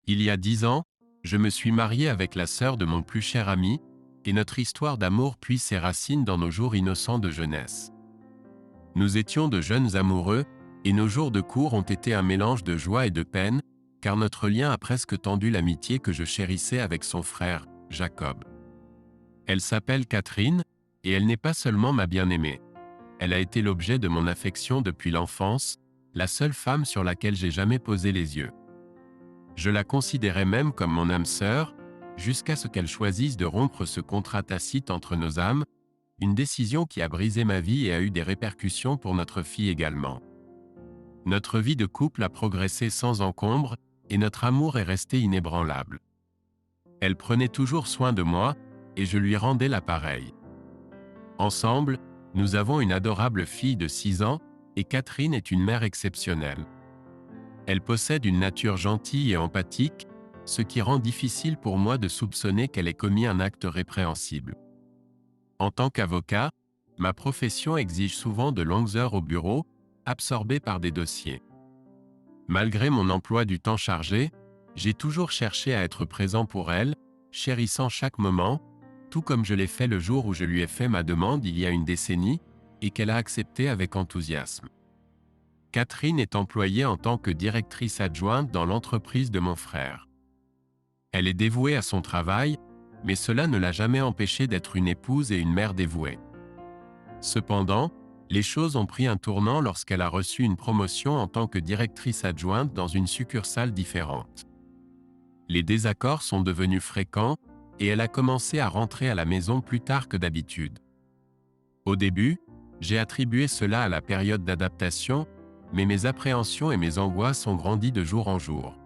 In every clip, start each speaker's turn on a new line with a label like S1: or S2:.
S1: Il y a 10 ans, je me suis marié avec la sœur de mon plus cher ami, et notre histoire d'amour puise ses racines dans nos jours innocents de jeunesse. Nous étions de jeunes amoureux, et nos jours de cour ont été un mélange de joie et de peine, car notre lien a presque tendu l'amitié que je chérissais avec son frère, Jacob. Elle s'appelle Catherine, et elle n'est pas seulement ma bien-aimée. Elle a été l'objet de mon affection depuis l'enfance, la seule femme sur laquelle j'ai jamais posé les yeux. Je la considérais même comme mon âme sœur, jusqu'à ce qu'elle choisisse de rompre ce contrat tacite entre nos âmes, une décision qui a brisé ma vie et a eu des répercussions pour notre fille également. Notre vie de couple a progressé sans encombre, et notre amour est resté inébranlable. Elle prenait toujours soin de moi, et je lui rendais l'appareil. Ensemble, nous avons une adorable fille de 6 ans, et Catherine est une mère exceptionnelle. Elle possède une nature gentille et empathique, ce qui rend difficile pour moi de soupçonner qu'elle ait commis un acte répréhensible. En tant qu'avocat, ma profession exige souvent de longues heures au bureau, absorbé par des dossiers. Malgré mon emploi du temps chargé, j'ai toujours cherché à être présent pour elle, chérissant chaque moment, tout comme je l'ai fait le jour où je lui ai fait ma demande il y a une décennie, et qu'elle a accepté avec enthousiasme. Catherine est employée en tant que directrice adjointe dans l'entreprise de mon frère. Elle est dévouée à son travail, mais cela ne l'a jamais empêchée d'être une épouse et une mère dévouée. Cependant, les choses ont pris un tournant lorsqu'elle a reçu une promotion en tant que directrice adjointe dans une succursale différente. Les désaccords sont devenus fréquents, et elle a commencé à rentrer à la maison plus tard que d'habitude. Au début, j'ai attribué cela à la période d'adaptation, mais mes appréhensions et mes angoisses ont grandi de jour en jour.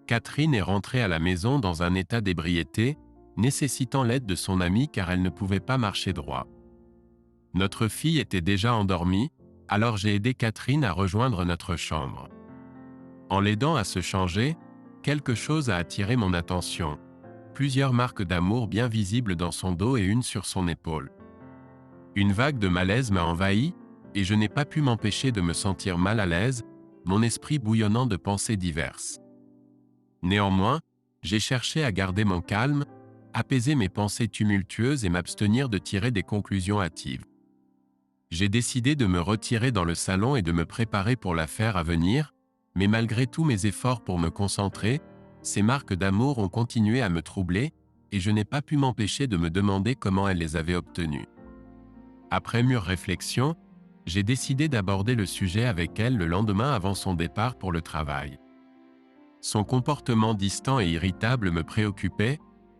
S1: Catherine est rentrée à la maison dans un état d'ébriété, nécessitant l'aide de son amie car elle ne pouvait pas marcher droit. Notre fille était déjà endormie, alors j'ai aidé Catherine à rejoindre notre chambre. En l'aidant à se changer, quelque chose a attiré mon attention. Plusieurs marques d'amour bien visibles dans son dos et une sur son épaule. Une vague de malaise m'a envahi, et je n'ai pas pu m'empêcher de me sentir mal à l'aise, mon esprit bouillonnant de pensées diverses. Néanmoins, j'ai cherché à garder mon calme, apaiser mes pensées tumultueuses et m'abstenir de tirer des conclusions hâtives. J'ai décidé de me retirer dans le salon et de me préparer pour l'affaire à venir, mais malgré tous mes efforts pour me concentrer, ces marques d'amour ont continué à me troubler, et je n'ai pas pu m'empêcher de me demander comment elle les avait obtenues. Après mûre réflexion, j'ai décidé d'aborder le sujet avec elle le lendemain avant son départ pour le travail. Son comportement distant et irritable me préoccupait,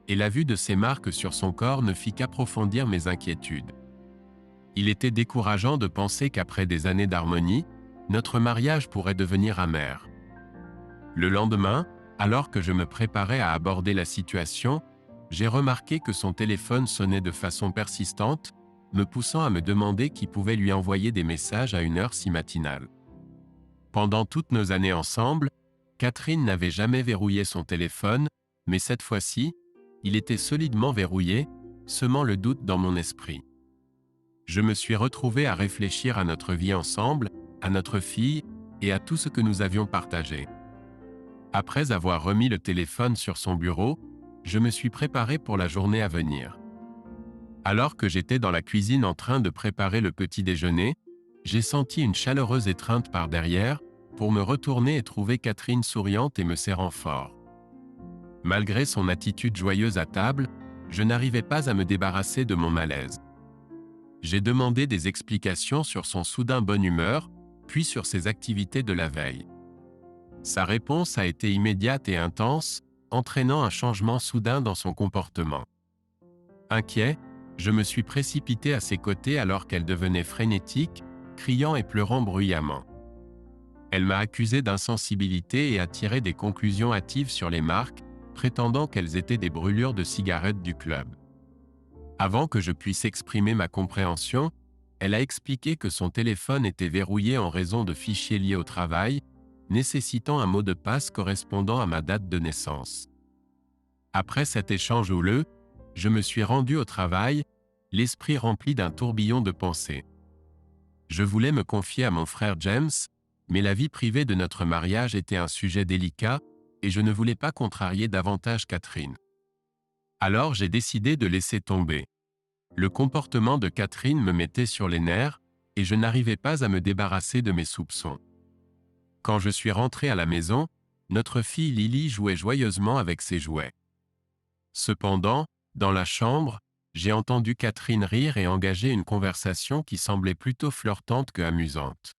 S1: et la vue de ces marques sur son corps ne fit qu'approfondir mes inquiétudes. Il était décourageant de penser qu'après des années d'harmonie, notre mariage pourrait devenir amer. Le lendemain, alors que je me préparais à aborder la situation, j'ai remarqué que son téléphone sonnait de façon persistante, me poussant à me demander qui pouvait lui envoyer des messages à une heure si matinale. Pendant toutes nos années ensemble, Catherine n'avait jamais verrouillé son téléphone, mais cette fois-ci, il était solidement verrouillé, semant le doute dans mon esprit. Je me suis retrouvé à réfléchir à notre vie ensemble, à notre fille, et à tout ce que nous avions partagé. Après avoir remis le téléphone sur son bureau, je me suis préparé pour la journée à venir. Alors que j'étais dans la cuisine en train de préparer le petit déjeuner, j'ai senti une chaleureuse étreinte par derrière, pour me retourner et trouver Catherine souriante et me serrant fort. Malgré son attitude joyeuse à table, je n'arrivais pas à me débarrasser de mon malaise. J'ai demandé des explications sur son soudain bonne humeur, puis sur ses activités de la veille. Sa réponse a été immédiate et intense, entraînant un changement soudain dans son comportement. Inquiet, je me suis précipité à ses côtés alors qu'elle devenait frénétique, criant et pleurant bruyamment. Elle m'a accusé d'insensibilité et a tiré des conclusions hâtives sur les marques, prétendant qu'elles étaient des brûlures de cigarettes du club. Avant que je puisse exprimer ma compréhension, elle a expliqué que son téléphone était verrouillé en raison de fichiers liés au travail, nécessitant un mot de passe correspondant à ma date de naissance. Après cet échange houleux, je me suis rendu au travail, l'esprit rempli d'un tourbillon de pensées. Je voulais me confier à mon frère James, mais la vie privée de notre mariage était un sujet délicat, et je ne voulais pas contrarier davantage Catherine. Alors j'ai décidé de laisser tomber. Le comportement de Catherine me mettait sur les nerfs, et je n'arrivais pas à me débarrasser de mes soupçons. Quand je suis rentré à la maison, notre fille Lily jouait joyeusement avec ses jouets. Cependant, dans la chambre, j'ai entendu Catherine rire et engager une conversation qui semblait plutôt flirtante que amusante.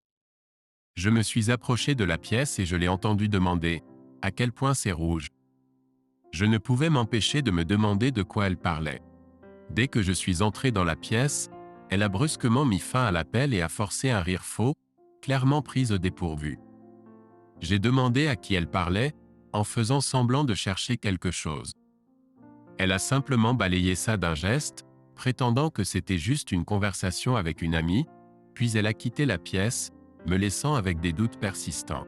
S1: Je me suis approché de la pièce et je l'ai entendu demander « À quel point c'est rouge ?» Je ne pouvais m'empêcher de me demander de quoi elle parlait. Dès que je suis entré dans la pièce, elle a brusquement mis fin à l'appel et a forcé un rire faux, clairement prise au dépourvu. J'ai demandé à qui elle parlait, en faisant semblant de chercher quelque chose. Elle a simplement balayé ça d'un geste, prétendant que c'était juste une conversation avec une amie, puis elle a quitté la pièce, me laissant avec des doutes persistants.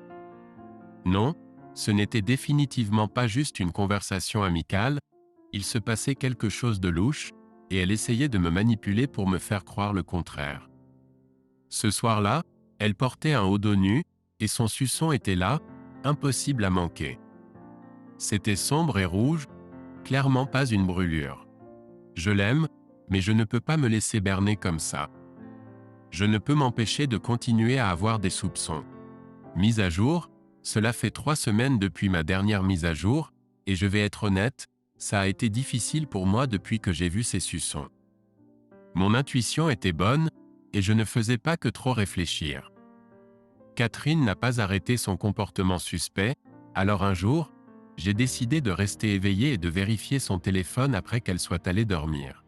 S1: Non, ce n'était définitivement pas juste une conversation amicale, il se passait quelque chose de louche, et elle essayait de me manipuler pour me faire croire le contraire. Ce soir-là, elle portait un haut dos nu, et son suçon était là, impossible à manquer. C'était sombre et rouge, clairement pas une brûlure. Je l'aime, mais je ne peux pas me laisser berner comme ça. Je ne peux m'empêcher de continuer à avoir des soupçons. Mise à jour, cela fait 3 semaines depuis ma dernière mise à jour, et je vais être honnête, ça a été difficile pour moi depuis que j'ai vu ces suçons. Mon intuition était bonne, et je ne faisais pas que trop réfléchir. Catherine n'a pas arrêté son comportement suspect, alors un jour, j'ai décidé de rester éveillé et de vérifier son téléphone après qu'elle soit allée dormir.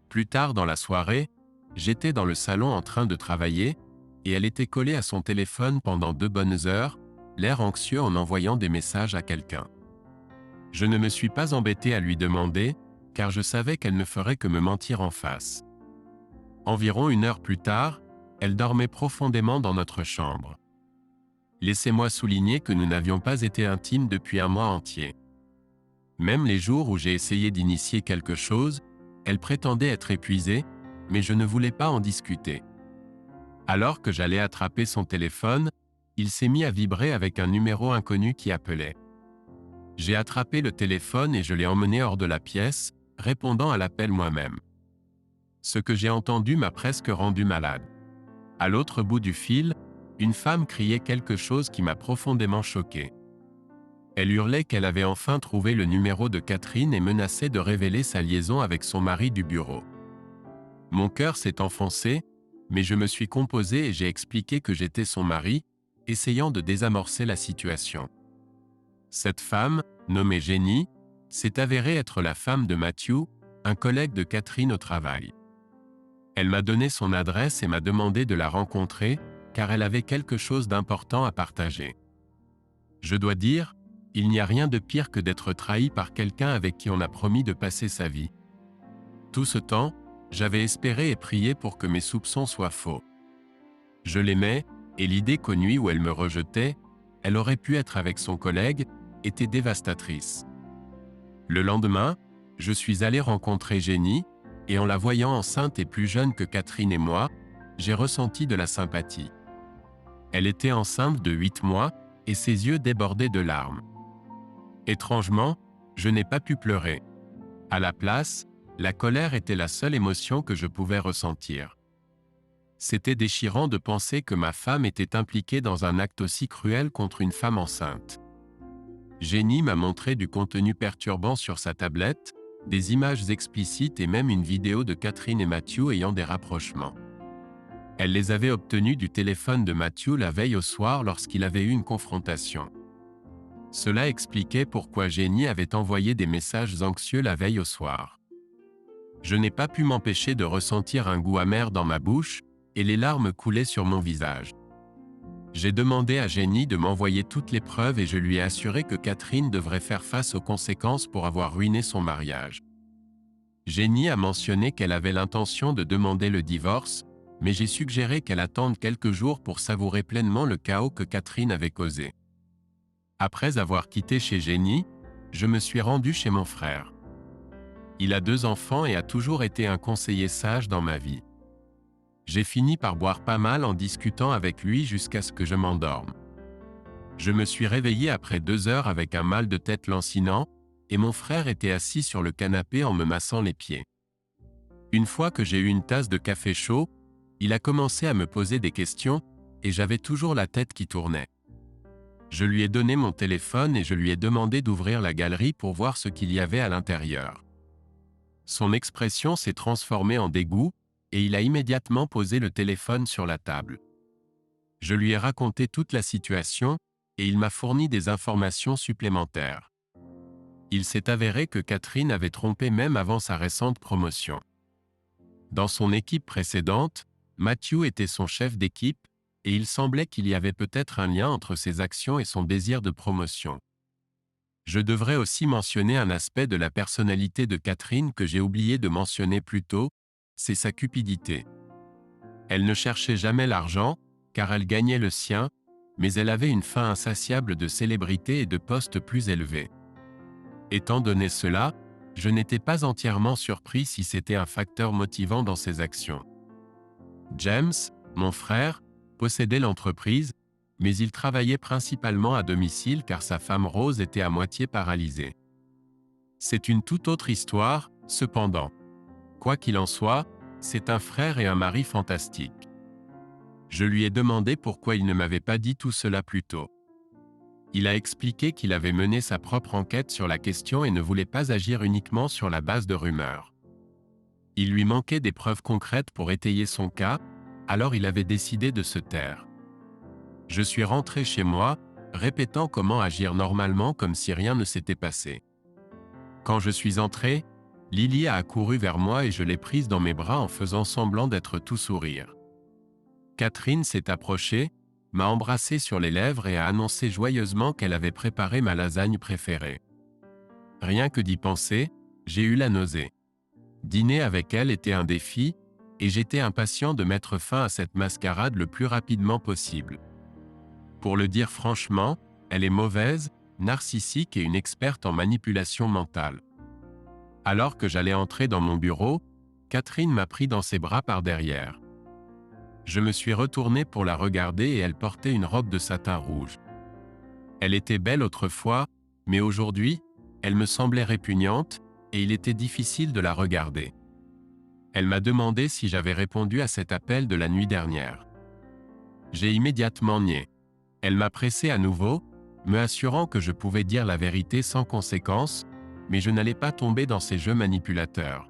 S1: Plus tard dans la soirée, j'étais dans le salon en train de travailler, et elle était collée à son téléphone pendant 2 bonnes heures, l'air anxieux en envoyant des messages à quelqu'un. Je ne me suis pas embêté à lui demander, car je savais qu'elle ne ferait que me mentir en face. Environ 1 heure plus tard, elle dormait profondément dans notre chambre. Laissez-moi souligner que nous n'avions pas été intimes depuis 1 mois entier. Même les jours où j'ai essayé d'initier quelque chose, elle prétendait être épuisée, mais je ne voulais pas en discuter. Alors que j'allais attraper son téléphone, il s'est mis à vibrer avec un numéro inconnu qui appelait. J'ai attrapé le téléphone et je l'ai emmené hors de la pièce, répondant à l'appel moi-même. Ce que j'ai entendu m'a presque rendu malade. À l'autre bout du fil, une femme criait quelque chose qui m'a profondément choqué. Elle hurlait qu'elle avait enfin trouvé le numéro de Catherine et menaçait de révéler sa liaison avec son mari du bureau. Mon cœur s'est enfoncé, mais je me suis composé et j'ai expliqué que j'étais son mari, essayant de désamorcer la situation. Cette femme, nommée Jenny, s'est avérée être la femme de Matthew, un collègue de Catherine au travail. Elle m'a donné son adresse et m'a demandé de la rencontrer, car elle avait quelque chose d'important à partager. Je dois dire, il n'y a rien de pire que d'être trahi par quelqu'un avec qui on a promis de passer sa vie. Tout ce temps, j'avais espéré et prié pour que mes soupçons soient faux. Je l'aimais, et l'idée qu'aux nuits où elle me rejetait, elle aurait pu être avec son collègue, était dévastatrice. Le lendemain, je suis allé rencontrer Jenny, et en la voyant enceinte et plus jeune que Catherine et moi, j'ai ressenti de la sympathie. Elle était enceinte de 8 mois, et ses yeux débordaient de larmes. Étrangement, je n'ai pas pu pleurer. À la place, la colère était la seule émotion que je pouvais ressentir. C'était déchirant de penser que ma femme était impliquée dans un acte aussi cruel contre une femme enceinte. Jenny m'a montré du contenu perturbant sur sa tablette, des images explicites et même une vidéo de Catherine et Matthew ayant des rapprochements. Elle les avait obtenus du téléphone de Matthew la veille au soir lorsqu'il avait eu une confrontation. Cela expliquait pourquoi Jenny avait envoyé des messages anxieux la veille au soir. Je n'ai pas pu m'empêcher de ressentir un goût amer dans ma bouche, et les larmes coulaient sur mon visage. J'ai demandé à Jenny de m'envoyer toutes les preuves et je lui ai assuré que Catherine devrait faire face aux conséquences pour avoir ruiné son mariage. Jenny a mentionné qu'elle avait l'intention de demander le divorce, mais j'ai suggéré qu'elle attende quelques jours pour savourer pleinement le chaos que Catherine avait causé. Après avoir quitté chez Jenny, je me suis rendu chez mon frère. Il a 2 enfants et a toujours été un conseiller sage dans ma vie. J'ai fini par boire pas mal en discutant avec lui jusqu'à ce que je m'endorme. Je me suis réveillé après 2 heures avec un mal de tête lancinant, et mon frère était assis sur le canapé en me massant les pieds. Une fois que j'ai eu une tasse de café chaud, il a commencé à me poser des questions, et j'avais toujours la tête qui tournait. Je lui ai donné mon téléphone et je lui ai demandé d'ouvrir la galerie pour voir ce qu'il y avait à l'intérieur. Son expression s'est transformée en dégoût, et il a immédiatement posé le téléphone sur la table. Je lui ai raconté toute la situation, et il m'a fourni des informations supplémentaires. Il s'est avéré que Catherine avait trompé même avant sa récente promotion. Dans son équipe précédente, Matthew était son chef d'équipe, et il semblait qu'il y avait peut-être un lien entre ses actions et son désir de promotion. Je devrais aussi mentionner un aspect de la personnalité de Catherine que j'ai oublié de mentionner plus tôt, c'est sa cupidité. Elle ne cherchait jamais l'argent, car elle gagnait le sien, mais elle avait une faim insatiable de célébrité et de postes plus élevés. Étant donné cela, je n'étais pas entièrement surpris si c'était un facteur motivant dans ses actions. James, mon frère, possédait l'entreprise, mais il travaillait principalement à domicile car sa femme Rose était à moitié paralysée. C'est une toute autre histoire, cependant. Quoi qu'il en soit, c'est un frère et un mari fantastiques. Je lui ai demandé pourquoi il ne m'avait pas dit tout cela plus tôt. Il a expliqué qu'il avait mené sa propre enquête sur la question et ne voulait pas agir uniquement sur la base de rumeurs. Il lui manquait des preuves concrètes pour étayer son cas, alors il avait décidé de se taire. Je suis rentré chez moi, répétant comment agir normalement comme si rien ne s'était passé. Quand je suis entré, Lily a accouru vers moi et je l'ai prise dans mes bras en faisant semblant d'être tout sourire. Catherine s'est approchée, m'a embrassé sur les lèvres et a annoncé joyeusement qu'elle avait préparé ma lasagne préférée. Rien que d'y penser, j'ai eu la nausée. Dîner avec elle était un défi, et j'étais impatient de mettre fin à cette mascarade le plus rapidement possible. Pour le dire franchement, elle est mauvaise, narcissique et une experte en manipulation mentale. Alors que j'allais entrer dans mon bureau, Catherine m'a pris dans ses bras par derrière. Je me suis retourné pour la regarder et elle portait une robe de satin rouge. Elle était belle autrefois, mais aujourd'hui, elle me semblait répugnante, et il était difficile de la regarder. Elle m'a demandé si j'avais répondu à cet appel de la nuit dernière. J'ai immédiatement nié. Elle m'a pressé à nouveau, me assurant que je pouvais dire la vérité sans conséquence, mais je n'allais pas tomber dans ces jeux manipulateurs.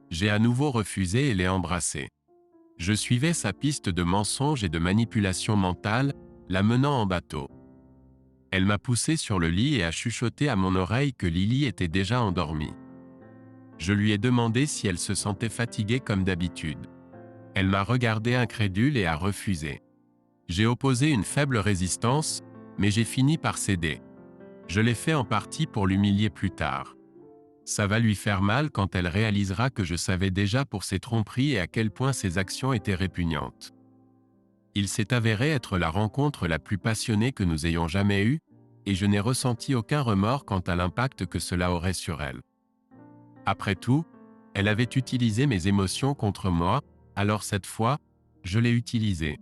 S1: J'ai à nouveau refusé et l'ai embrassée. Je suivais sa piste de mensonges et de manipulation mentale, la menant en bateau. Elle m'a poussé sur le lit et a chuchoté à mon oreille que Lily était déjà endormie. Je lui ai demandé si elle se sentait fatiguée comme d'habitude. Elle m'a regardé incrédule et a refusé. J'ai opposé une faible résistance, mais j'ai fini par céder. Je l'ai fait en partie pour l'humilier plus tard. Ça va lui faire mal quand elle réalisera que je savais déjà pour ses tromperies et à quel point ses actions étaient répugnantes. Il s'est avéré être la rencontre la plus passionnée que nous ayons jamais eue, et je n'ai ressenti aucun remords quant à l'impact que cela aurait sur elle. Après tout, elle avait utilisé mes émotions contre moi, alors cette fois, je l'ai utilisée.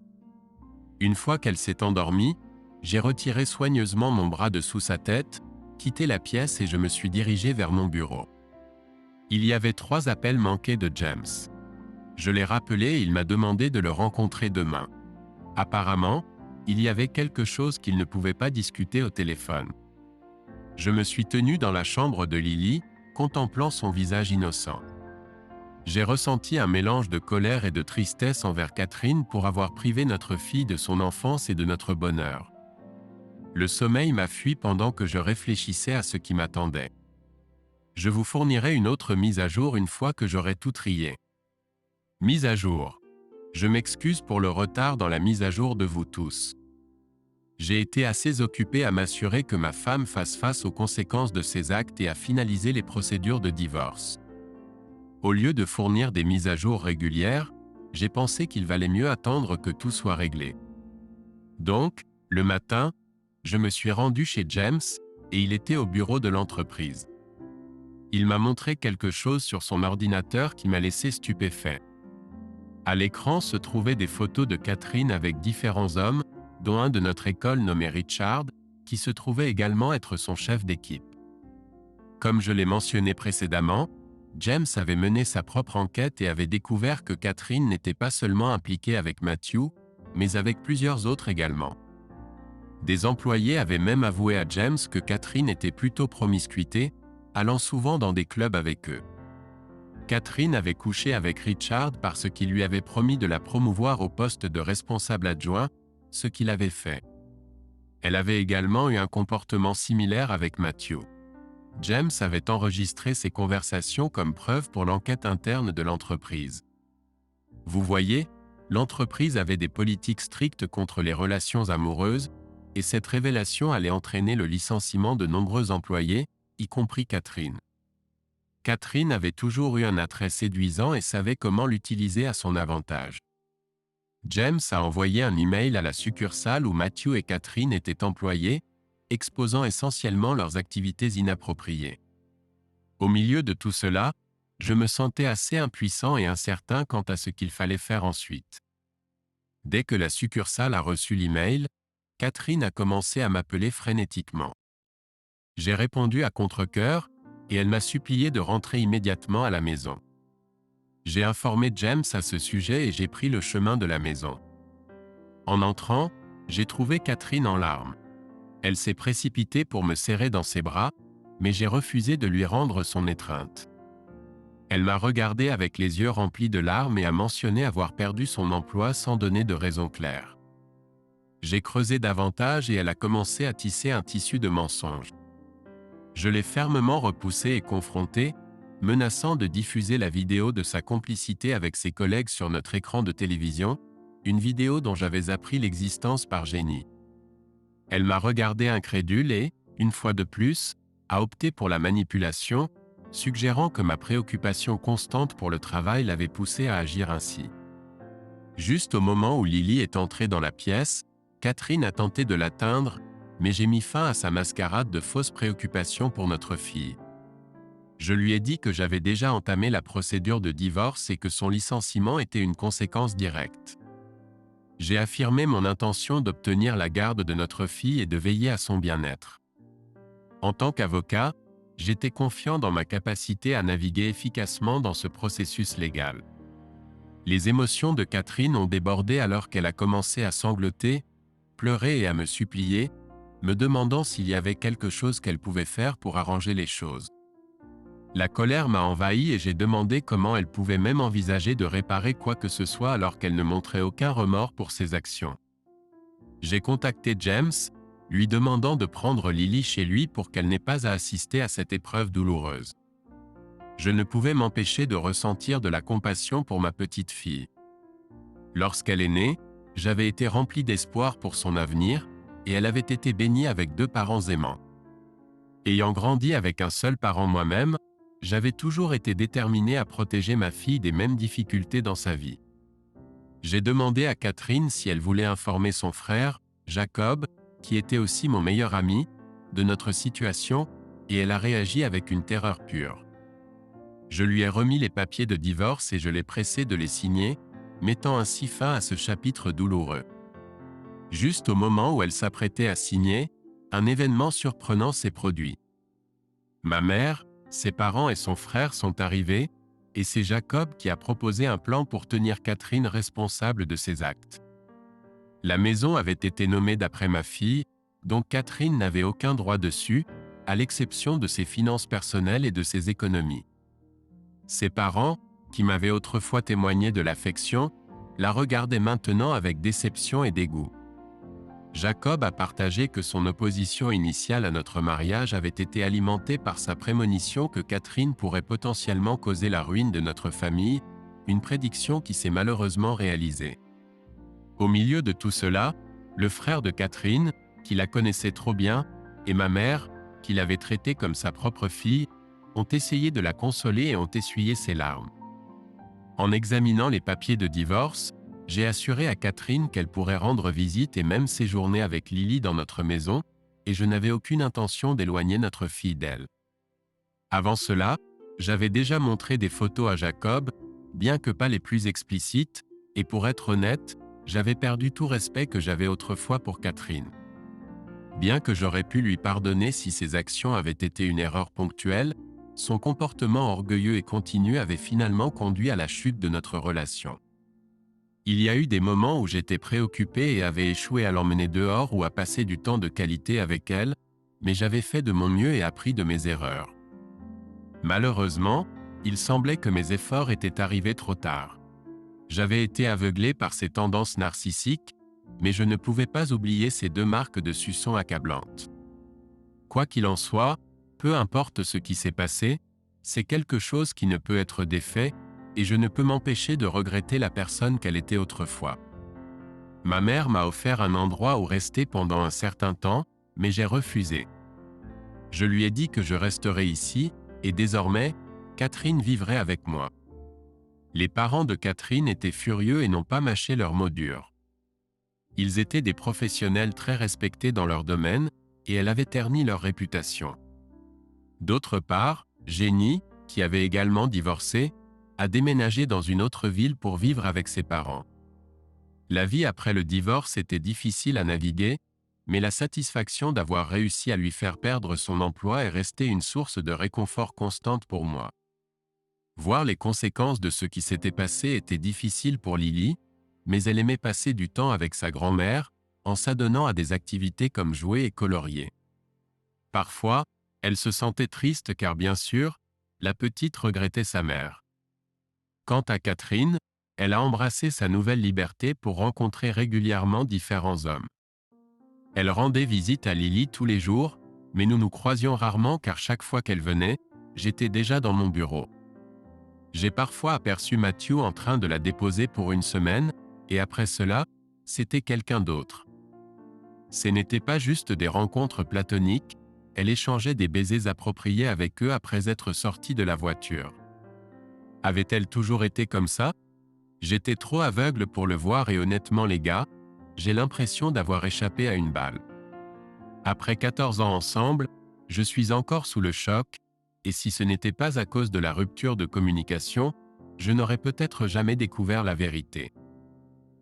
S1: Une fois qu'elle s'est endormie, j'ai retiré soigneusement mon bras de sous sa tête, quitté la pièce et je me suis dirigé vers mon bureau. Il y avait 3 appels manqués de James. Je l'ai rappelé et il m'a demandé de le rencontrer demain. Apparemment, il y avait quelque chose qu'il ne pouvait pas discuter au téléphone. Je me suis tenu dans la chambre de Lily, contemplant son visage innocent. J'ai ressenti un mélange de colère et de tristesse envers Catherine pour avoir privé notre fille de son enfance et de notre bonheur. Le sommeil m'a fui pendant que je réfléchissais à ce qui m'attendait. Je vous fournirai une autre mise à jour une fois que j'aurai tout trié. Mise à jour. Je m'excuse pour le retard dans la mise à jour de vous tous. J'ai été assez occupé à m'assurer que ma femme fasse face aux conséquences de ses actes et à finaliser les procédures de divorce. Au lieu de fournir des mises à jour régulières, j'ai pensé qu'il valait mieux attendre que tout soit réglé. Donc, le matin, je me suis rendu chez James, et il était au bureau de l'entreprise. Il m'a montré quelque chose sur son ordinateur qui m'a laissé stupéfait. À l'écran se trouvaient des photos de Catherine avec différents hommes, dont un de notre école nommé Richard, qui se trouvait également être son chef d'équipe. Comme je l'ai mentionné précédemment, James avait mené sa propre enquête et avait découvert que Catherine n'était pas seulement impliquée avec Matthew, mais avec plusieurs autres également. Des employés avaient même avoué à James que Catherine était plutôt promiscuité, allant souvent dans des clubs avec eux. Catherine avait couché avec Richard parce qu'il lui avait promis de la promouvoir au poste de responsable adjoint, ce qu'il avait fait. Elle avait également eu un comportement similaire avec Matthew. James avait enregistré ces conversations comme preuve pour l'enquête interne de l'entreprise. Vous voyez, l'entreprise avait des politiques strictes contre les relations amoureuses, et cette révélation allait entraîner le licenciement de nombreux employés, y compris Catherine. Catherine avait toujours eu un attrait séduisant et savait comment l'utiliser à son avantage. James a envoyé un email à la succursale où Matthew et Catherine étaient employés, exposant essentiellement leurs activités inappropriées. Au milieu de tout cela, je me sentais assez impuissant et incertain quant à ce qu'il fallait faire ensuite. Dès que la succursale a reçu l'email, Catherine a commencé à m'appeler frénétiquement. J'ai répondu à contre-cœur, et elle m'a supplié de rentrer immédiatement à la maison. J'ai informé James à ce sujet et j'ai pris le chemin de la maison. En entrant, j'ai trouvé Catherine en larmes. Elle s'est précipitée pour me serrer dans ses bras, mais j'ai refusé de lui rendre son étreinte. Elle m'a regardé avec les yeux remplis de larmes et a mentionné avoir perdu son emploi sans donner de raison claire. J'ai creusé davantage et elle a commencé à tisser un tissu de mensonges. Je l'ai fermement repoussée et confrontée, menaçant de diffuser la vidéo de sa complicité avec ses collègues sur notre écran de télévision, une vidéo dont j'avais appris l'existence par génie. Elle m'a regardé incrédule et, une fois de plus, a opté pour la manipulation, suggérant que ma préoccupation constante pour le travail l'avait poussée à agir ainsi. Juste au moment où Lily est entrée dans la pièce, Catherine a tenté de l'atteindre, mais j'ai mis fin à sa mascarade de fausses préoccupations pour notre fille. Je lui ai dit que j'avais déjà entamé la procédure de divorce et que son licenciement était une conséquence directe. J'ai affirmé mon intention d'obtenir la garde de notre fille et de veiller à son bien-être. En tant qu'avocat, j'étais confiant dans ma capacité à naviguer efficacement dans ce processus légal. Les émotions de Catherine ont débordé alors qu'elle a commencé à sangloter, pleurer et à me supplier, me demandant s'il y avait quelque chose qu'elle pouvait faire pour arranger les choses. La colère m'a envahi et j'ai demandé comment elle pouvait même envisager de réparer quoi que ce soit alors qu'elle ne montrait aucun remords pour ses actions. J'ai contacté James, lui demandant de prendre Lily chez lui pour qu'elle n'ait pas à assister à cette épreuve douloureuse. Je ne pouvais m'empêcher de ressentir de la compassion pour ma petite fille. Lorsqu'elle est née, j'avais été rempli d'espoir pour son avenir, et elle avait été bénie avec 2 parents aimants. Ayant grandi avec un seul parent moi-même, j'avais toujours été déterminé à protéger ma fille des mêmes difficultés dans sa vie. J'ai demandé à Catherine si elle voulait informer son frère, Jacob, qui était aussi mon meilleur ami, de notre situation, et elle a réagi avec une terreur pure. Je lui ai remis les papiers de divorce et je l'ai pressé de les signer, mettant ainsi fin à ce chapitre douloureux. Juste au moment où elle s'apprêtait à signer, un événement surprenant s'est produit. Ma mère, ses parents et son frère sont arrivés, et c'est Jacob qui a proposé un plan pour tenir Catherine responsable de ses actes. La maison avait été nommée d'après ma fille, donc Catherine n'avait aucun droit dessus, à l'exception de ses finances personnelles et de ses économies. Ses parents, qui m'avaient autrefois témoigné de l'affection, la regardaient maintenant avec déception et dégoût. Jacob a partagé que son opposition initiale à notre mariage avait été alimentée par sa prémonition que Catherine pourrait potentiellement causer la ruine de notre famille, une prédiction qui s'est malheureusement réalisée. Au milieu de tout cela, le frère de Catherine, qui la connaissait trop bien, et ma mère, qui l'avait traitée comme sa propre fille, ont essayé de la consoler et ont essuyé ses larmes. En examinant les papiers de divorce, j'ai assuré à Catherine qu'elle pourrait rendre visite et même séjourner avec Lily dans notre maison, et je n'avais aucune intention d'éloigner notre fille d'elle. Avant cela, j'avais déjà montré des photos à Jacob, bien que pas les plus explicites, et pour être honnête, j'avais perdu tout respect que j'avais autrefois pour Catherine. Bien que j'aurais pu lui pardonner si ses actions avaient été une erreur ponctuelle, son comportement orgueilleux et continu avait finalement conduit à la chute de notre relation. Il y a eu des moments où j'étais préoccupé et avais échoué à l'emmener dehors ou à passer du temps de qualité avec elle, mais j'avais fait de mon mieux et appris de mes erreurs. Malheureusement, il semblait que mes efforts étaient arrivés trop tard. J'avais été aveuglé par ses tendances narcissiques, mais je ne pouvais pas oublier ces deux marques de suçon accablantes. Quoi qu'il en soit, peu importe ce qui s'est passé, c'est quelque chose qui ne peut être défait, et je ne peux m'empêcher de regretter la personne qu'elle était autrefois. Ma mère m'a offert un endroit où rester pendant un certain temps, mais j'ai refusé. Je lui ai dit que je resterais ici, et désormais, Catherine vivrait avec moi. Les parents de Catherine étaient furieux et n'ont pas mâché leurs mots durs. Ils étaient des professionnels très respectés dans leur domaine, et elle avait terni leur réputation. D'autre part, Jenny, qui avait également divorcé, a déménagé dans une autre ville pour vivre avec ses parents. La vie après le divorce était difficile à naviguer, mais la satisfaction d'avoir réussi à lui faire perdre son emploi est restée une source de réconfort constante pour moi. Voir les conséquences de ce qui s'était passé était difficile pour Lily, mais elle aimait passer du temps avec sa grand-mère, en s'adonnant à des activités comme jouer et colorier. Parfois, elle se sentait triste car bien sûr, la petite regrettait sa mère. Quant à Catherine, elle a embrassé sa nouvelle liberté pour rencontrer régulièrement différents hommes. Elle rendait visite à Lily tous les jours, mais nous nous croisions rarement car chaque fois qu'elle venait, j'étais déjà dans mon bureau. J'ai parfois aperçu Matthew en train de la déposer pour une semaine, et après cela, c'était quelqu'un d'autre. Ce n'était pas juste des rencontres platoniques, elle échangeait des baisers appropriés avec eux après être sortie de la voiture. Avait-elle toujours été comme ça? J'étais trop aveugle pour le voir et honnêtement les gars, j'ai l'impression d'avoir échappé à une balle. Après 14 ans ensemble, je suis encore sous le choc, et si ce n'était pas à cause de la rupture de communication, je n'aurais peut-être jamais découvert la vérité.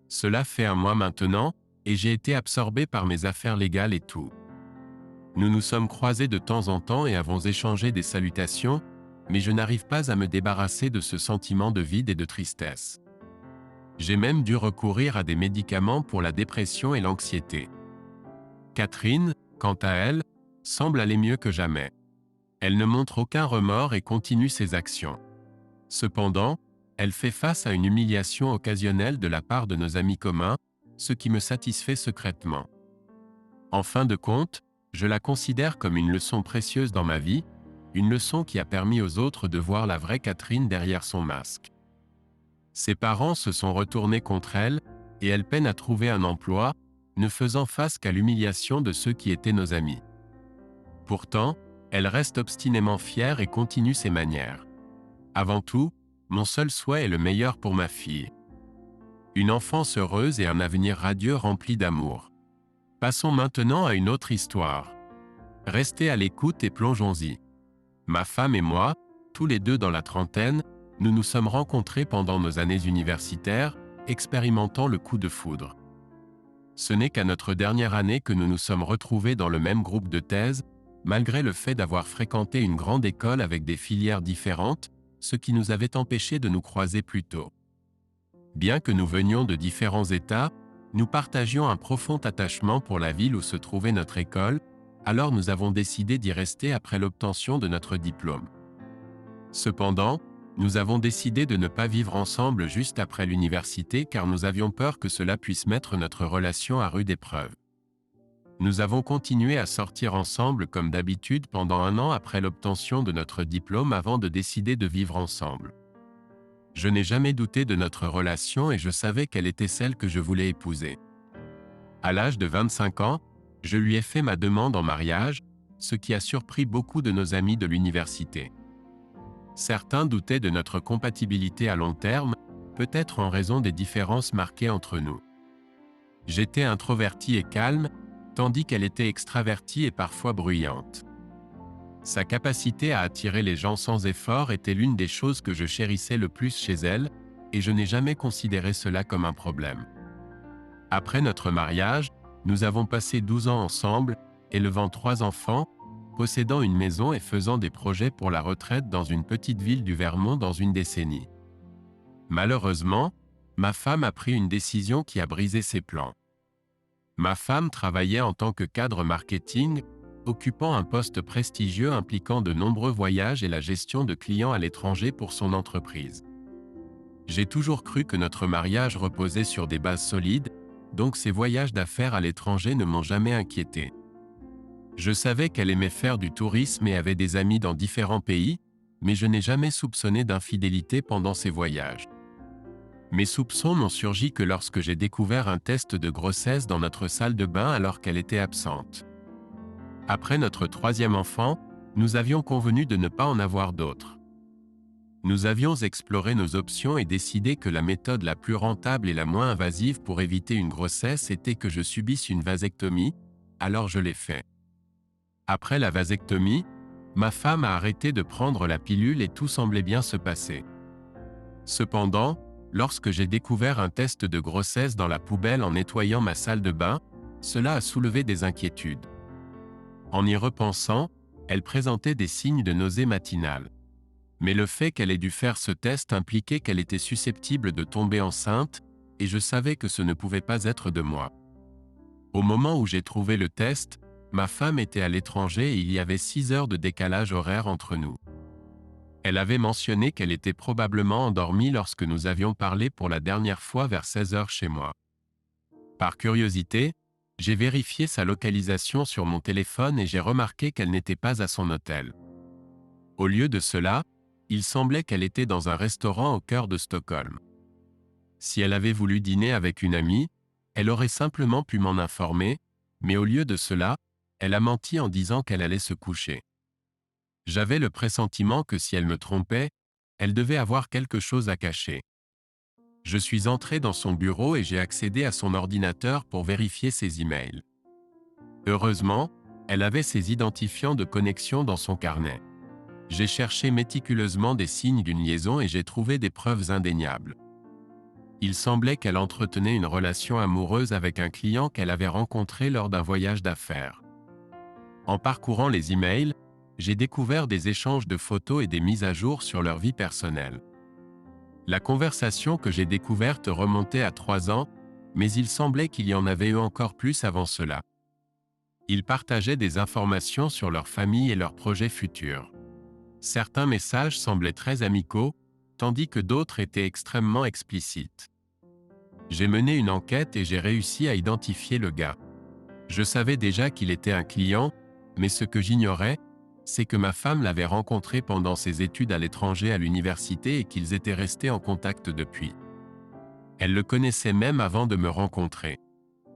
S1: Cela fait un mois maintenant, et j'ai été absorbé par mes affaires légales et tout. Nous nous sommes croisés de temps en temps et avons échangé des salutations, mais je n'arrive pas à me débarrasser de ce sentiment de vide et de tristesse. J'ai même dû recourir à des médicaments pour la dépression et l'anxiété. Catherine, quant à elle, semble aller mieux que jamais. Elle ne montre aucun remords et continue ses actions. Cependant, elle fait face à une humiliation occasionnelle de la part de nos amis communs, ce qui me satisfait secrètement. En fin de compte, je la considère comme une leçon précieuse dans ma vie, une leçon qui a permis aux autres de voir la vraie Catherine derrière son masque. Ses parents se sont retournés contre elle, et elle peine à trouver un emploi, ne faisant face qu'à l'humiliation de ceux qui étaient nos amis. Pourtant, elle reste obstinément fière et continue ses manières. Avant tout, mon seul souhait est le meilleur pour ma fille. Une enfance heureuse et un avenir radieux rempli d'amour. Passons maintenant à une autre histoire. Restez à l'écoute et plongeons-y. Ma femme et moi, tous les deux dans la trentaine, nous nous sommes rencontrés pendant nos années universitaires, expérimentant le coup de foudre. Ce n'est qu'à notre dernière année que nous nous sommes retrouvés dans le même groupe de thèse, malgré le fait d'avoir fréquenté une grande école avec des filières différentes, ce qui nous avait empêchés de nous croiser plus tôt. Bien que nous venions de différents États, nous partagions un profond attachement pour la ville où se trouvait notre école, alors nous avons décidé d'y rester après l'obtention de notre diplôme. Cependant, nous avons décidé de ne pas vivre ensemble juste après l'université car nous avions peur que cela puisse mettre notre relation à rude épreuve. Nous avons continué à sortir ensemble comme d'habitude pendant 1 an après l'obtention de notre diplôme avant de décider de vivre ensemble. Je n'ai jamais douté de notre relation et je savais qu'elle était celle que je voulais épouser. À l'âge de 25 ans, je lui ai fait ma demande en mariage, ce qui a surpris beaucoup de nos amis de l'université. Certains doutaient de notre compatibilité à long terme, peut-être en raison des différences marquées entre nous. J'étais introverti et calme, tandis qu'elle était extravertie et parfois bruyante. Sa capacité à attirer les gens sans effort était l'une des choses que je chérissais le plus chez elle, et je n'ai jamais considéré cela comme un problème. Après notre mariage, nous avons passé 12 ans ensemble, élevant 3 enfants, possédant une maison et faisant des projets pour la retraite dans une petite ville du Vermont dans une décennie. Malheureusement, ma femme a pris une décision qui a brisé ses plans. Ma femme travaillait en tant que cadre marketing, occupant un poste prestigieux impliquant de nombreux voyages et la gestion de clients à l'étranger pour son entreprise. J'ai toujours cru que notre mariage reposait sur des bases solides, donc ces voyages d'affaires à l'étranger ne m'ont jamais inquiété. Je savais qu'elle aimait faire du tourisme et avait des amis dans différents pays, mais je n'ai jamais soupçonné d'infidélité pendant ces voyages. Mes soupçons n'ont surgi que lorsque j'ai découvert un test de grossesse dans notre salle de bain alors qu'elle était absente. Après notre 3e enfant, nous avions convenu de ne pas en avoir d'autres. Nous avions exploré nos options et décidé que la méthode la plus rentable et la moins invasive pour éviter une grossesse était que je subisse une vasectomie, alors je l'ai fait. Après la vasectomie, ma femme a arrêté de prendre la pilule et tout semblait bien se passer. Cependant, lorsque j'ai découvert un test de grossesse dans la poubelle en nettoyant ma salle de bain, cela a soulevé des inquiétudes. En y repensant, elle présentait des signes de nausée matinale. Mais le fait qu'elle ait dû faire ce test impliquait qu'elle était susceptible de tomber enceinte, et je savais que ce ne pouvait pas être de moi. Au moment où j'ai trouvé le test, ma femme était à l'étranger et il y avait 6 heures de décalage horaire entre nous. Elle avait mentionné qu'elle était probablement endormie lorsque nous avions parlé pour la dernière fois vers 16 heures chez moi. Par curiosité, j'ai vérifié sa localisation sur mon téléphone et j'ai remarqué qu'elle n'était pas à son hôtel. Au lieu de cela, il semblait qu'elle était dans un restaurant au cœur de Stockholm. Si elle avait voulu dîner avec une amie, elle aurait simplement pu m'en informer, mais au lieu de cela, elle a menti en disant qu'elle allait se coucher. J'avais le pressentiment que si elle me trompait, elle devait avoir quelque chose à cacher. Je suis entré dans son bureau et j'ai accédé à son ordinateur pour vérifier ses emails. Heureusement, elle avait ses identifiants de connexion dans son carnet. J'ai cherché méticuleusement des signes d'une liaison et j'ai trouvé des preuves indéniables. Il semblait qu'elle entretenait une relation amoureuse avec un client qu'elle avait rencontré lors d'un voyage d'affaires. En parcourant les emails, j'ai découvert des échanges de photos et des mises à jour sur leur vie personnelle. La conversation que j'ai découverte remontait à 3 ans, mais il semblait qu'il y en avait eu encore plus avant cela. Ils partageaient des informations sur leur famille et leurs projets futurs. Certains messages semblaient très amicaux, tandis que d'autres étaient extrêmement explicites. J'ai mené une enquête et j'ai réussi à identifier le gars. Je savais déjà qu'il était un client, mais ce que j'ignorais, c'est que ma femme l'avait rencontré pendant ses études à l'étranger à l'université et qu'ils étaient restés en contact depuis. Elle le connaissait même avant de me rencontrer.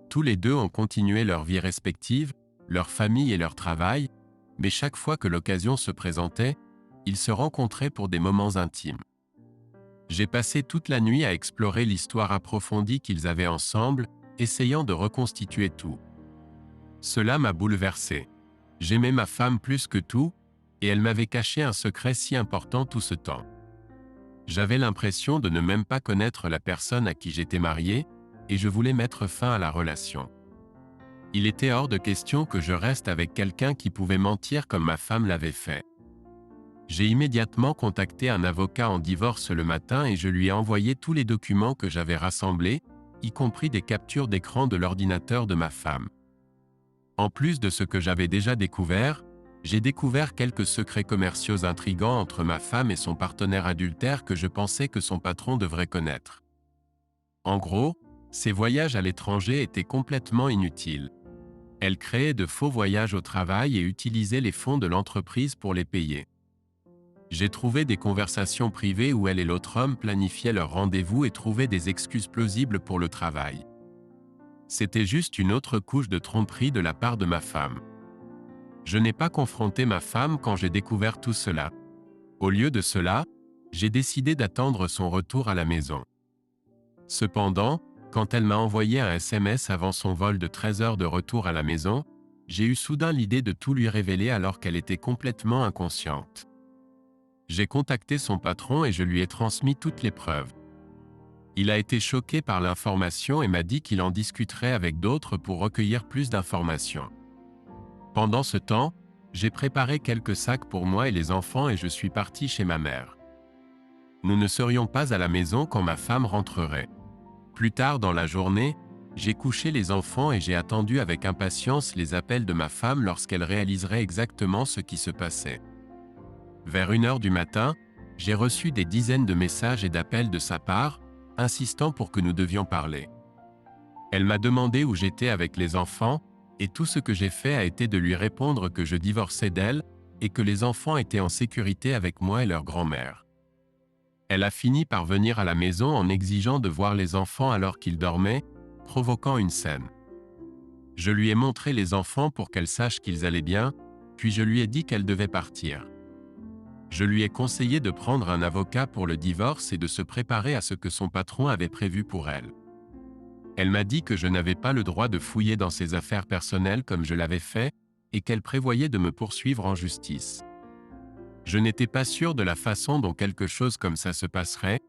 S1: Tous les deux ont continué leur vie respective, leur famille et leur travail, mais chaque fois que l'occasion se présentait, ils se rencontraient pour des moments intimes. J'ai passé toute la nuit à explorer l'histoire approfondie qu'ils avaient ensemble, essayant de reconstituer tout. Cela m'a bouleversé. J'aimais ma femme plus que tout, et elle m'avait caché un secret si important tout ce temps. J'avais l'impression de ne même pas connaître la personne à qui j'étais marié, et je voulais mettre fin à la relation. Il était hors de question que je reste avec quelqu'un qui pouvait mentir comme ma femme l'avait fait. J'ai immédiatement contacté un avocat en divorce le matin et je lui ai envoyé tous les documents que j'avais rassemblés, y compris des captures d'écran de l'ordinateur de ma femme. En plus de ce que j'avais déjà découvert, j'ai découvert quelques secrets commerciaux intrigants entre ma femme et son partenaire adultère que je pensais que son patron devrait connaître. En gros, ces voyages à l'étranger étaient complètement inutiles. Elle créait de faux voyages au travail et utilisait les fonds de l'entreprise pour les payer. J'ai trouvé des conversations privées où elle et l'autre homme planifiaient leur rendez-vous et trouvaient des excuses plausibles pour le travail. C'était juste une autre couche de tromperie de la part de ma femme. Je n'ai pas confronté ma femme quand j'ai découvert tout cela. Au lieu de cela, j'ai décidé d'attendre son retour à la maison. Cependant, quand elle m'a envoyé un SMS avant son vol de 13 heures de retour à la maison, j'ai eu soudain l'idée de tout lui révéler alors qu'elle était complètement inconsciente. J'ai contacté son patron et je lui ai transmis toutes les preuves. Il a été choqué par l'information et m'a dit qu'il en discuterait avec d'autres pour recueillir plus d'informations. Pendant ce temps, j'ai préparé quelques sacs pour moi et les enfants et je suis parti chez ma mère. Nous ne serions pas à la maison quand ma femme rentrerait. Plus tard dans la journée, j'ai couché les enfants et j'ai attendu avec impatience les appels de ma femme lorsqu'elle réaliserait exactement ce qui se passait. Vers 1 heure du matin, j'ai reçu des dizaines de messages et d'appels de sa part, insistant pour que nous devions parler. Elle m'a demandé où j'étais avec les enfants, et tout ce que j'ai fait a été de lui répondre que je divorçais d'elle, et que les enfants étaient en sécurité avec moi et leur grand-mère. Elle a fini par venir à la maison en exigeant de voir les enfants alors qu'ils dormaient, provoquant une scène. Je lui ai montré les enfants pour qu'elle sache qu'ils allaient bien, puis je lui ai dit qu'elle devait partir. Je lui ai conseillé de prendre un avocat pour le divorce et de se préparer à ce que son patron avait prévu pour elle. Elle m'a dit que je n'avais pas le droit de fouiller dans ses affaires personnelles comme je l'avais fait, et qu'elle prévoyait de me poursuivre en justice. Je n'étais pas sûr de la façon dont quelque chose comme ça se passerait,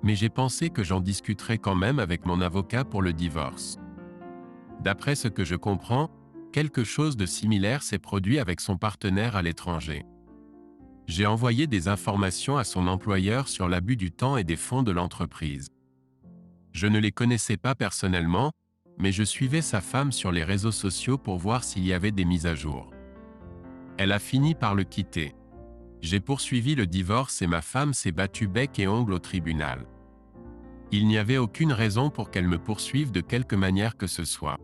S1: mais j'ai pensé que j'en discuterais quand même avec mon avocat pour le divorce. D'après ce que je comprends, quelque chose de similaire s'est produit avec son partenaire à l'étranger. J'ai envoyé des informations à son employeur sur l'abus du temps et des fonds de l'entreprise. Je ne les connaissais pas personnellement, mais je suivais sa femme sur les réseaux sociaux pour voir s'il y avait des mises à jour. Elle a fini par le quitter. J'ai poursuivi le divorce et ma femme s'est battue bec et ongles au tribunal. Il n'y avait aucune raison pour qu'elle me poursuive de quelque manière que ce soit.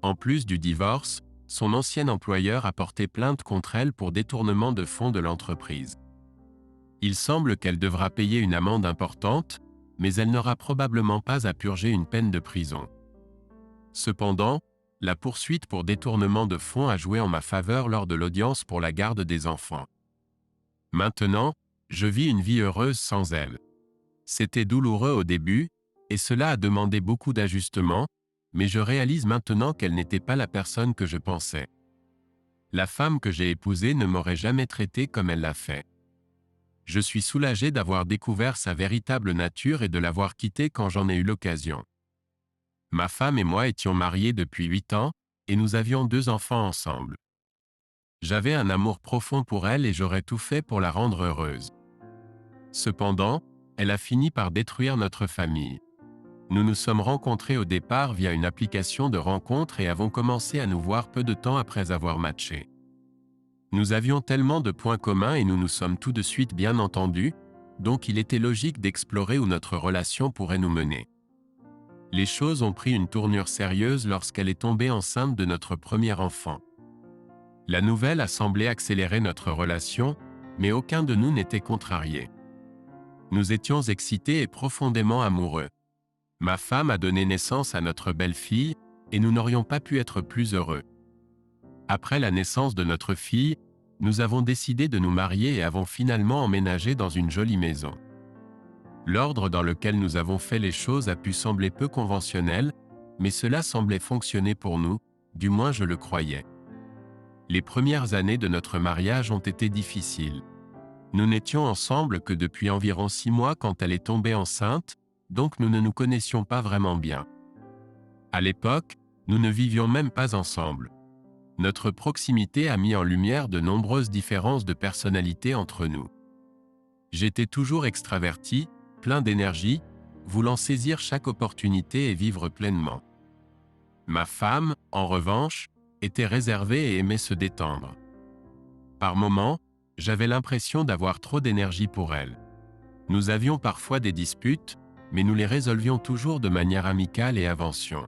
S1: En plus du divorce, son ancien employeur a porté plainte contre elle pour détournement de fonds de l'entreprise. Il semble qu'elle devra payer une amende importante, mais elle n'aura probablement pas à purger une peine de prison. Cependant, la poursuite pour détournement de fonds a joué en ma faveur lors de l'audience pour la garde des enfants. Maintenant, je vis une vie heureuse sans elle. C'était douloureux au début, et cela a demandé beaucoup d'ajustements, mais je réalise maintenant qu'elle n'était pas la personne que je pensais. La femme que j'ai épousée ne m'aurait jamais traité comme elle l'a fait. Je suis soulagé d'avoir découvert sa véritable nature et de l'avoir quittée quand j'en ai eu l'occasion. Ma femme et moi étions mariés depuis 8 ans, et nous avions 2 enfants ensemble. J'avais un amour profond pour elle et j'aurais tout fait pour la rendre heureuse. Cependant, elle a fini par détruire notre famille. Nous nous sommes rencontrés au départ via une application de rencontre et avons commencé à nous voir peu de temps après avoir matché. Nous avions tellement de points communs et nous nous sommes tout de suite bien entendus, donc il était logique d'explorer où notre relation pourrait nous mener. Les choses ont pris une tournure sérieuse lorsqu'elle est tombée enceinte de notre premier enfant. La nouvelle a semblé accélérer notre relation, mais aucun de nous n'était contrarié. Nous étions excités et profondément amoureux. Ma femme a donné naissance à notre belle-fille, et nous n'aurions pas pu être plus heureux. Après la naissance de notre fille, nous avons décidé de nous marier et avons finalement emménagé dans une jolie maison. L'ordre dans lequel nous avons fait les choses a pu sembler peu conventionnel, mais cela semblait fonctionner pour nous, du moins je le croyais. Les premières années de notre mariage ont été difficiles. Nous n'étions ensemble que depuis environ 6 mois quand elle est tombée enceinte, donc nous ne nous connaissions pas vraiment bien. À l'époque, nous ne vivions même pas ensemble. Notre proximité a mis en lumière de nombreuses différences de personnalité entre nous. J'étais toujours extraverti, plein d'énergie, voulant saisir chaque opportunité et vivre pleinement. Ma femme, en revanche, était réservée et aimait se détendre. Par moments, j'avais l'impression d'avoir trop d'énergie pour elle. Nous avions parfois des disputes, mais nous les résolvions toujours de manière amicale et avention.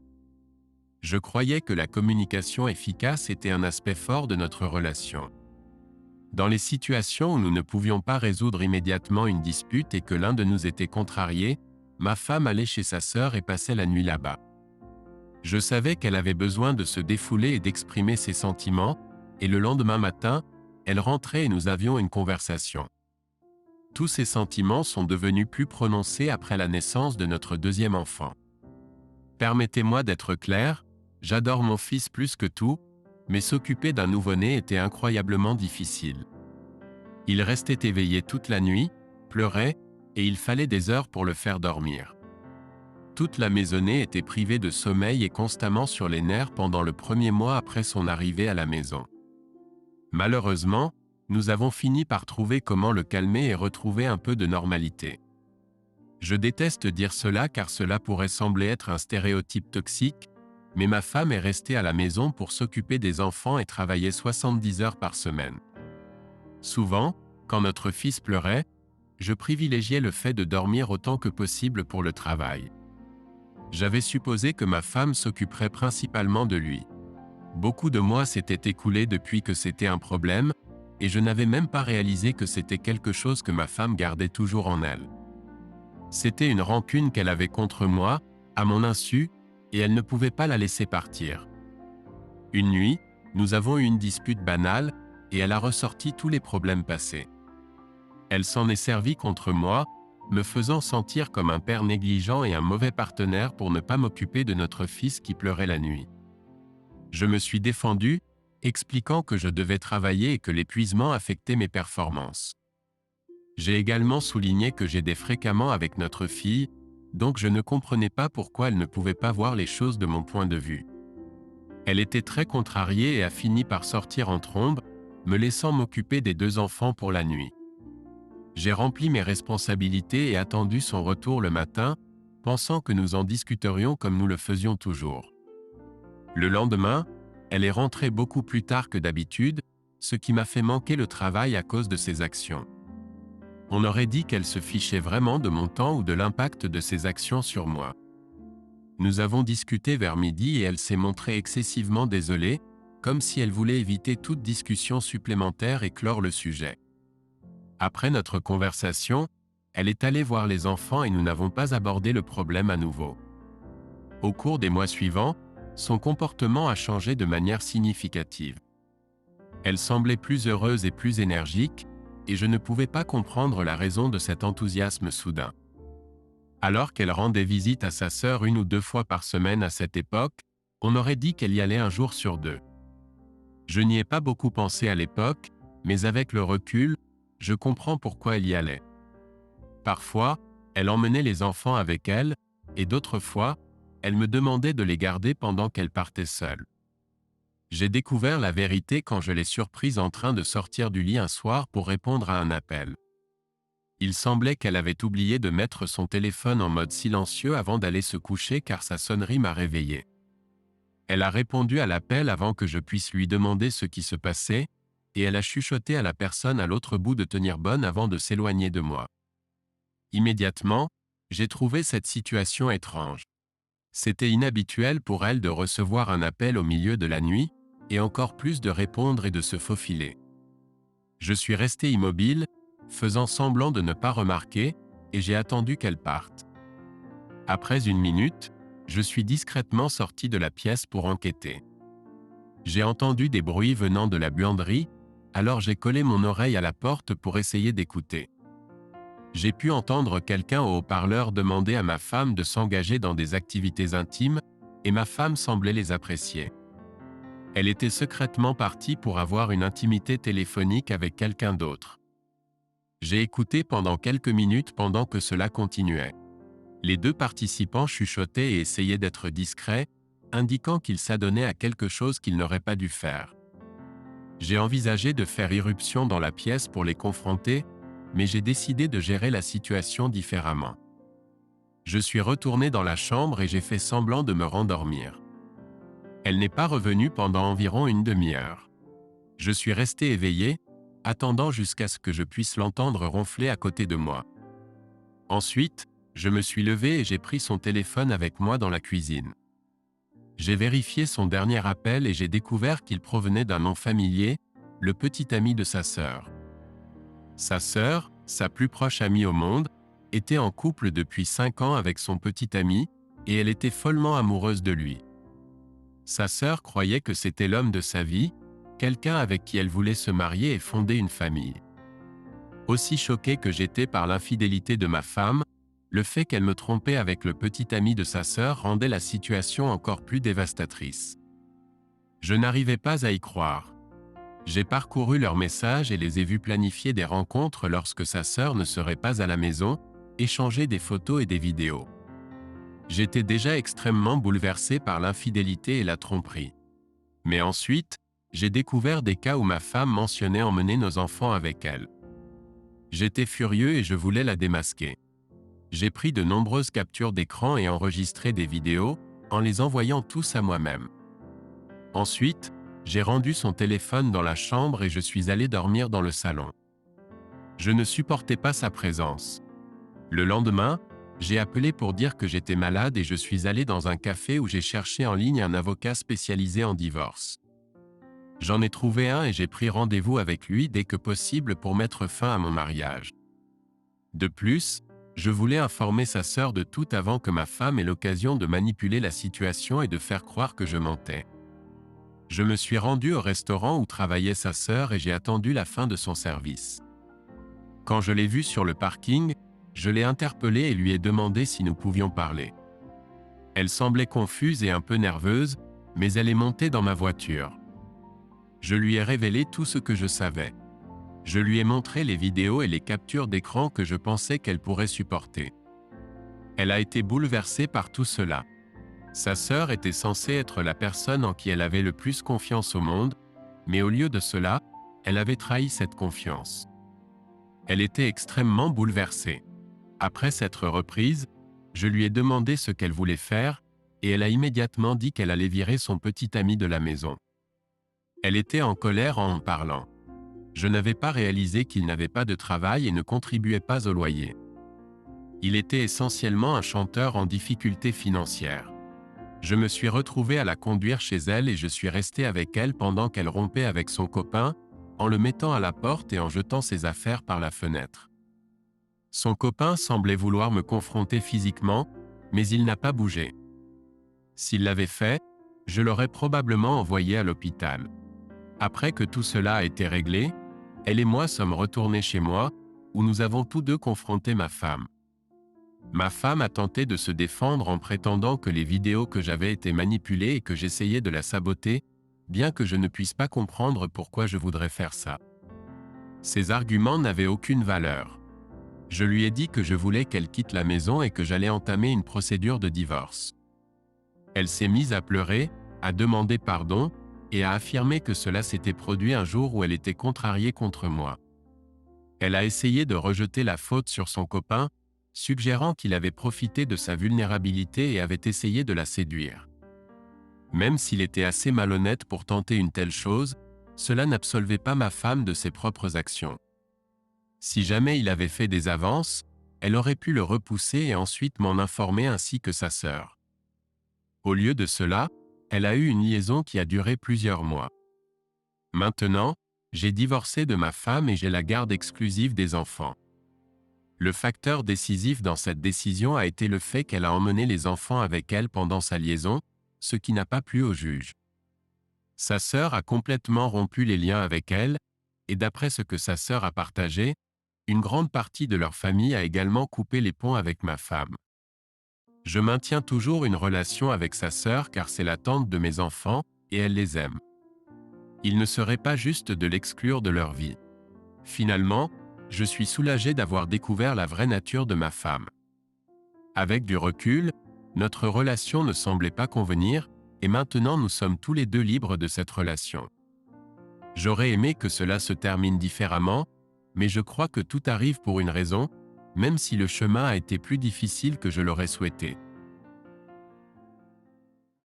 S1: Je croyais que la communication efficace était un aspect fort de notre relation. Dans les situations où nous ne pouvions pas résoudre immédiatement une dispute et que l'un de nous était contrarié, ma femme allait chez sa sœur et passait la nuit là-bas. Je savais qu'elle avait besoin de se défouler et d'exprimer ses sentiments, et le lendemain matin, elle rentrait et nous avions une conversation. Tous ces sentiments sont devenus plus prononcés après la naissance de notre deuxième enfant. Permettez-moi d'être clair, j'adore mon fils plus que tout, mais s'occuper d'un nouveau-né était incroyablement difficile. Il restait éveillé toute la nuit, pleurait, et il fallait des heures pour le faire dormir. Toute la maisonnée était privée de sommeil et constamment sur les nerfs pendant le premier mois après son arrivée à la maison. Malheureusement, nous avons fini par trouver comment le calmer et retrouver un peu de normalité. Je déteste dire cela car cela pourrait sembler être un stéréotype toxique, mais ma femme est restée à la maison pour s'occuper des enfants et travailler 70 heures par semaine. Souvent, quand notre fils pleurait, je privilégiais le fait de dormir autant que possible pour le travail. J'avais supposé que ma femme s'occuperait principalement de lui. Beaucoup de mois s'étaient écoulés depuis que c'était un problème, et je n'avais même pas réalisé que c'était quelque chose que ma femme gardait toujours en elle. C'était une rancune qu'elle avait contre moi, à mon insu, et elle ne pouvait pas la laisser partir. Une nuit, nous avons eu une dispute banale, et elle a ressorti tous les problèmes passés. Elle s'en est servie contre moi, me faisant sentir comme un père négligent et un mauvais partenaire pour ne pas m'occuper de notre fils qui pleurait la nuit. Je me suis défendu, expliquant que je devais travailler et que l'épuisement affectait mes performances. J'ai également souligné que j'aidais fréquemment avec notre fille, donc je ne comprenais pas pourquoi elle ne pouvait pas voir les choses de mon point de vue. Elle était très contrariée et a fini par sortir en trombe, me laissant m'occuper des 2 enfants pour la nuit. J'ai rempli mes responsabilités et attendu son retour le matin, pensant que nous en discuterions comme nous le faisions toujours. Le lendemain, elle est rentrée beaucoup plus tard que d'habitude, ce qui m'a fait manquer le travail à cause de ses actions. On aurait dit qu'elle se fichait vraiment de mon temps ou de l'impact de ses actions sur moi. Nous avons discuté vers midi et elle s'est montrée excessivement désolée, comme si elle voulait éviter toute discussion supplémentaire et clore le sujet. Après notre conversation, elle est allée voir les enfants et nous n'avons pas abordé le problème à nouveau. Au cours des mois suivants, son comportement a changé de manière significative. Elle semblait plus heureuse et plus énergique, et je ne pouvais pas comprendre la raison de cet enthousiasme soudain. Alors qu'elle rendait visite à sa sœur 1 ou 2 fois par semaine à cette époque, on aurait dit qu'elle y allait un jour sur 2. Je n'y ai pas beaucoup pensé à l'époque, mais avec le recul, je comprends pourquoi elle y allait. Parfois, elle emmenait les enfants avec elle, et d'autres fois, elle me demandait de les garder pendant qu'elle partait seule. J'ai découvert la vérité quand je l'ai surprise en train de sortir du lit un soir pour répondre à un appel. Il semblait qu'elle avait oublié de mettre son téléphone en mode silencieux avant d'aller se coucher car sa sonnerie m'a réveillé. Elle a répondu à l'appel avant que je puisse lui demander ce qui se passait, et elle a chuchoté à la personne à l'autre bout de tenir bonne avant de s'éloigner de moi. Immédiatement, j'ai trouvé cette situation étrange. C'était inhabituel pour elle de recevoir un appel au milieu de la nuit, et encore plus de répondre et de se faufiler. Je suis resté immobile, faisant semblant de ne pas remarquer, et j'ai attendu qu'elle parte. Après 1 minute, je suis discrètement sorti de la pièce pour enquêter. J'ai entendu des bruits venant de la buanderie, alors j'ai collé mon oreille à la porte pour essayer d'écouter. J'ai pu entendre quelqu'un au haut-parleur demander à ma femme de s'engager dans des activités intimes, et ma femme semblait les apprécier. Elle était secrètement partie pour avoir une intimité téléphonique avec quelqu'un d'autre. J'ai écouté pendant quelques minutes pendant que cela continuait. Les 2 participants chuchotaient et essayaient d'être discrets, indiquant qu'ils s'adonnaient à quelque chose qu'ils n'auraient pas dû faire. J'ai envisagé de faire irruption dans la pièce pour les confronter, mais j'ai décidé de gérer la situation différemment. Je suis retourné dans la chambre et j'ai fait semblant de me rendormir. Elle n'est pas revenue pendant environ 1 demi-heure. Je suis resté éveillé, attendant jusqu'à ce que je puisse l'entendre ronfler à côté de moi. Ensuite, je me suis levé et j'ai pris son téléphone avec moi dans la cuisine. J'ai vérifié son dernier appel et j'ai découvert qu'il provenait d'un nom familier, le petit ami de sa sœur. Sa sœur, sa plus proche amie au monde, était en couple depuis 5 ans avec son petit ami, et elle était follement amoureuse de lui. Sa sœur croyait que c'était l'homme de sa vie, quelqu'un avec qui elle voulait se marier et fonder une famille. Aussi choqué que j'étais par l'infidélité de ma femme, le fait qu'elle me trompait avec le petit ami de sa sœur rendait la situation encore plus dévastatrice. Je n'arrivais pas à y croire. J'ai parcouru leurs messages et les ai vus planifier des rencontres lorsque sa sœur ne serait pas à la maison, échanger des photos et des vidéos. J'étais déjà extrêmement bouleversé par l'infidélité et la tromperie. Mais ensuite, j'ai découvert des cas où ma femme mentionnait emmener nos enfants avec elle. J'étais furieux et je voulais la démasquer. J'ai pris de nombreuses captures d'écran et enregistré des vidéos, en les envoyant tous à moi-même. Ensuite, j'ai rendu son téléphone dans la chambre et je suis allé dormir dans le salon. Je ne supportais pas sa présence. Le lendemain, j'ai appelé pour dire que j'étais malade et je suis allé dans un café où j'ai cherché en ligne un avocat spécialisé en divorce. J'en ai trouvé un et j'ai pris rendez-vous avec lui dès que possible pour mettre fin à mon mariage. De plus, je voulais informer sa sœur de tout avant que ma femme ait l'occasion de manipuler la situation et de faire croire que je mentais. Je me suis rendu au restaurant où travaillait sa sœur et j'ai attendu la fin de son service. Quand je l'ai vue sur le parking, je l'ai interpellée et lui ai demandé si nous pouvions parler. Elle semblait confuse et un peu nerveuse, mais elle est montée dans ma voiture. Je lui ai révélé tout ce que je savais. Je lui ai montré les vidéos et les captures d'écran que je pensais qu'elle pourrait supporter. Elle a été bouleversée par tout cela. Sa sœur était censée être la personne en qui elle avait le plus confiance au monde, mais au lieu de cela, elle avait trahi cette confiance. Elle était extrêmement bouleversée. Après s'être reprise, je lui ai demandé ce qu'elle voulait faire, et elle a immédiatement dit qu'elle allait virer son petit ami de la maison. Elle était en colère en parlant. Je n'avais pas réalisé qu'il n'avait pas de travail et ne contribuait pas au loyer. Il était essentiellement un chanteur en difficulté financière. Je me suis retrouvé à la conduire chez elle et je suis resté avec elle pendant qu'elle rompait avec son copain, en le mettant à la porte et en jetant ses affaires par la fenêtre. Son copain semblait vouloir me confronter physiquement, mais il n'a pas bougé. S'il l'avait fait, je l'aurais probablement envoyé à l'hôpital. Après que tout cela a été réglé, elle et moi sommes retournés chez moi, où nous avons tous deux confronté ma femme. Ma femme a tenté de se défendre en prétendant que les vidéos que j'avais été manipulées et que j'essayais de la saboter, bien que je ne puisse pas comprendre pourquoi je voudrais faire ça. Ces arguments n'avaient aucune valeur. Je lui ai dit que je voulais qu'elle quitte la maison et que j'allais entamer une procédure de divorce. Elle s'est mise à pleurer, à demander pardon, et a affirmé que cela s'était produit un jour où elle était contrariée contre moi. Elle a essayé de rejeter la faute sur son copain, suggérant qu'il avait profité de sa vulnérabilité et avait essayé de la séduire. Même s'il était assez malhonnête pour tenter une telle chose, cela n'absolvait pas ma femme de ses propres actions. Si jamais il avait fait des avances, elle aurait pu le repousser et ensuite m'en informer ainsi que sa sœur. Au lieu de cela, elle a eu une liaison qui a duré plusieurs mois. Maintenant, j'ai divorcé de ma femme et j'ai la garde exclusive des enfants. Le facteur décisif dans cette décision a été le fait qu'elle a emmené les enfants avec elle pendant sa liaison, ce qui n'a pas plu au juge. Sa sœur a complètement rompu les liens avec elle, et d'après ce que sa sœur a partagé, une grande partie de leur famille a également coupé les ponts avec ma femme. Je maintiens toujours une relation avec sa sœur car c'est la tante de mes enfants, et elle les aime. Il ne serait pas juste de l'exclure de leur vie. Finalement, je suis soulagé d'avoir découvert la vraie nature de ma femme. Avec du recul, notre relation ne semblait pas convenir, et maintenant nous sommes tous les deux libres de cette relation. J'aurais aimé que cela se termine différemment, mais je crois que tout arrive pour une raison, même si le chemin a été plus difficile que je l'aurais souhaité.